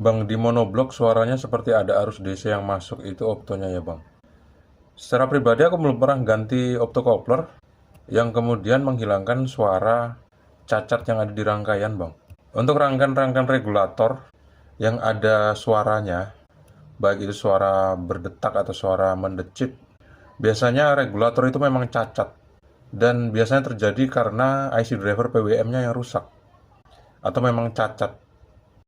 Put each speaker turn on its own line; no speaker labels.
Bang, di monoblok suaranya seperti ada arus DC yang masuk, itu optonya ya Bang. Secara pribadi aku belum pernah ganti optocoupler yang kemudian menghilangkan suara cacat yang ada di rangkaian Bang. Untuk rangkaian-rangkaian regulator yang ada suaranya, baik itu suara berdetak atau suara mendecit, biasanya regulator itu memang cacat. Dan biasanya terjadi karena IC driver PWM-nya yang rusak atau memang cacat.